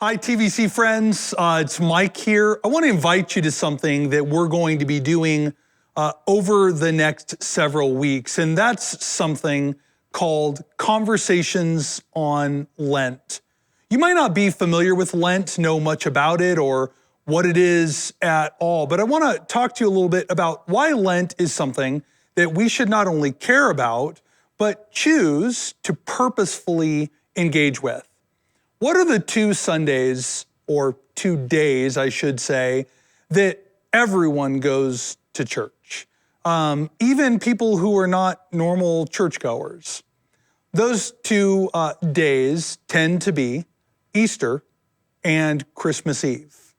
Hi, TVC friends. It's Mike here. I want to invite you to something that we're going to be doing over the next several weeks, and that's something called Conversations on Lent. You might not be familiar with Lent, know much about it, or what it is at all, but I want to talk to you a little bit about why Lent is something that we should not only care about, but choose to purposefully engage with. What are the two Sundays, or 2 days, I should say, that everyone goes to church? Even people who are not normal churchgoers. Those 2 days tend to be Easter and Christmas Eve.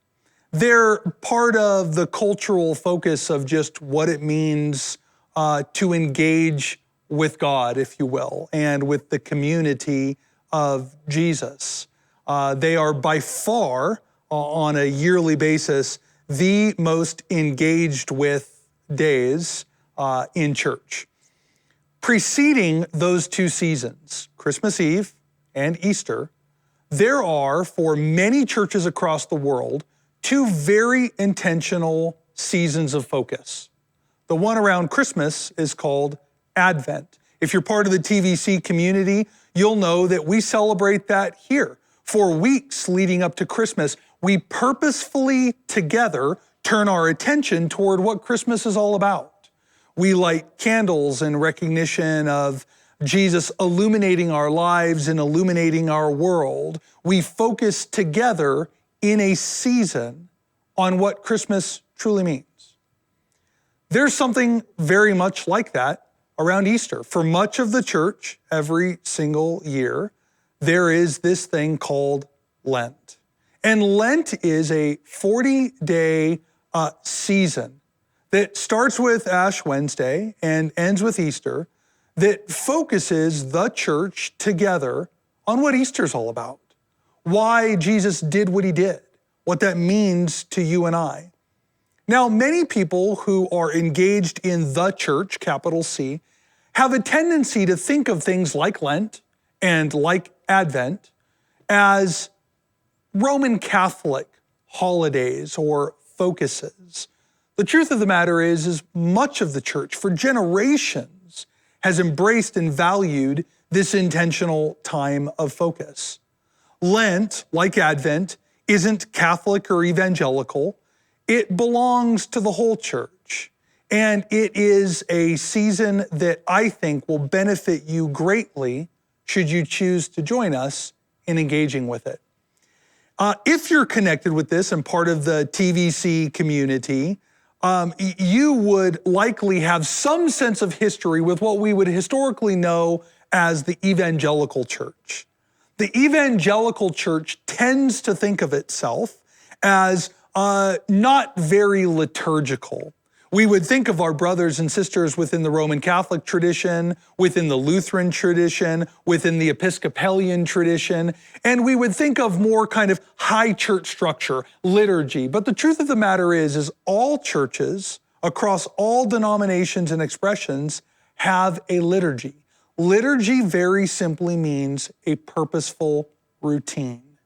They're part of the cultural focus of just what it means to engage with God, if you will, and with the community of Jesus. They are by far, on a yearly basis, the most engaged with days in church. Preceding those 2 seasons, Christmas Eve and Easter, there are, for many churches across the world, 2 very intentional seasons of focus. The one around Christmas is called Advent. If you're part of the TVC community, you'll know that we celebrate that here. For weeks leading up to Christmas, we purposefully together turn our attention toward what Christmas is all about. We light candles in recognition of Jesus illuminating our lives and illuminating our world. We focus together in a season on what Christmas truly means. There's something very much like that around Easter. For much of the church, every single year, there is this thing called Lent. And Lent is a 40-day season that starts with Ash Wednesday and ends with Easter, that focuses the church together on what Easter's all about, why Jesus did what he did, what that means to you and I. Now, many people who are engaged in the church, capital C, have a tendency to think of things like Lent and like Advent as Roman Catholic holidays or focuses. The truth of the matter is much of the church for generations has embraced and valued this intentional time of focus. Lent, like Advent, isn't Catholic or evangelical. It belongs to the whole church. And it is a season that I think will benefit you greatly should you choose to join us in engaging with it. If you're connected with this and part of the TVC community, you would likely have some sense of history with what we would historically know as the evangelical church. The evangelical church tends to think of itself as not very liturgical. We would think of our brothers and sisters within the Roman Catholic tradition, within the Lutheran tradition, within the Episcopalian tradition, and we would think of more kind of high church structure, liturgy. But the truth of the matter is all churches across all denominations and expressions have a liturgy. Liturgy very simply means a purposeful routine.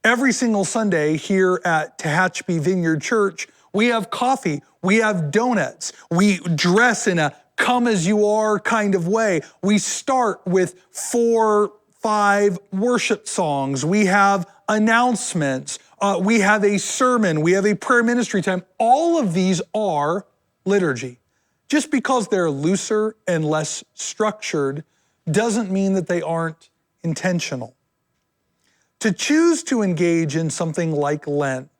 Every single Sunday here at Tehachapi Vineyard Church, we have coffee, we have donuts, we dress in a come-as-you-are kind of way. We start with 4-5 worship songs. We have announcements. We have a sermon. We have a prayer ministry time. All of these are liturgy. Just because they're looser and less structured doesn't mean that they aren't intentional. To choose to engage in something like Lent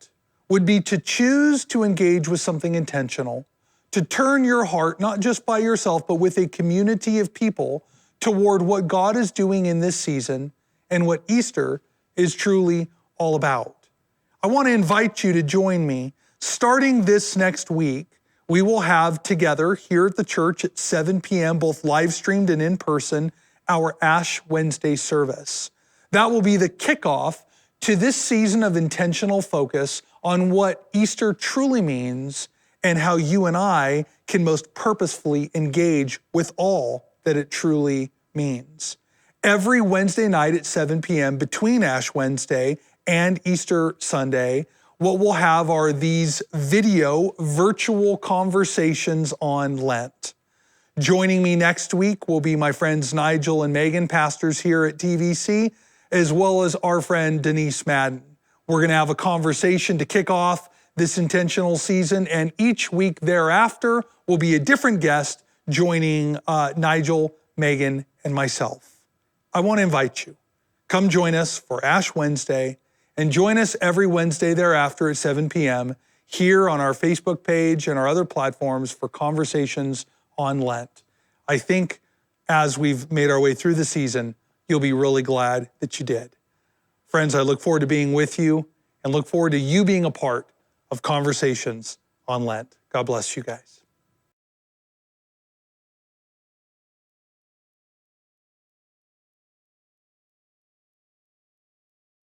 would be to choose to engage with something intentional, to turn your heart, not just by yourself, but with a community of people toward what God is doing in this season and what Easter is truly all about. I want to invite you to join me. Starting this next week, we will have together here at the church at 7 p.m., both live streamed and in person, our Ash Wednesday service. That will be the kickoff to this season of intentional focus on what Easter truly means and how you and I can most purposefully engage with all that it truly means. Every Wednesday night at 7 p.m. between Ash Wednesday and Easter Sunday, what we'll have are these video virtual conversations on Lent. Joining me next week will be my friends Nigel and Megan, pastors here at TVC, as well as our friend Denise Madden. We're going to have a conversation to kick off this intentional season, and each week thereafter will be a different guest joining Nigel, Megan, and myself. I want to invite you. Come join us for Ash Wednesday, and join us every Wednesday thereafter at 7 p.m. here on our Facebook page and our other platforms for conversations on Lent. I think as we've made our way through the season, you'll be really glad that you did. Friends, I look forward to being with you and look forward to you being a part of conversations on Lent. God bless you guys.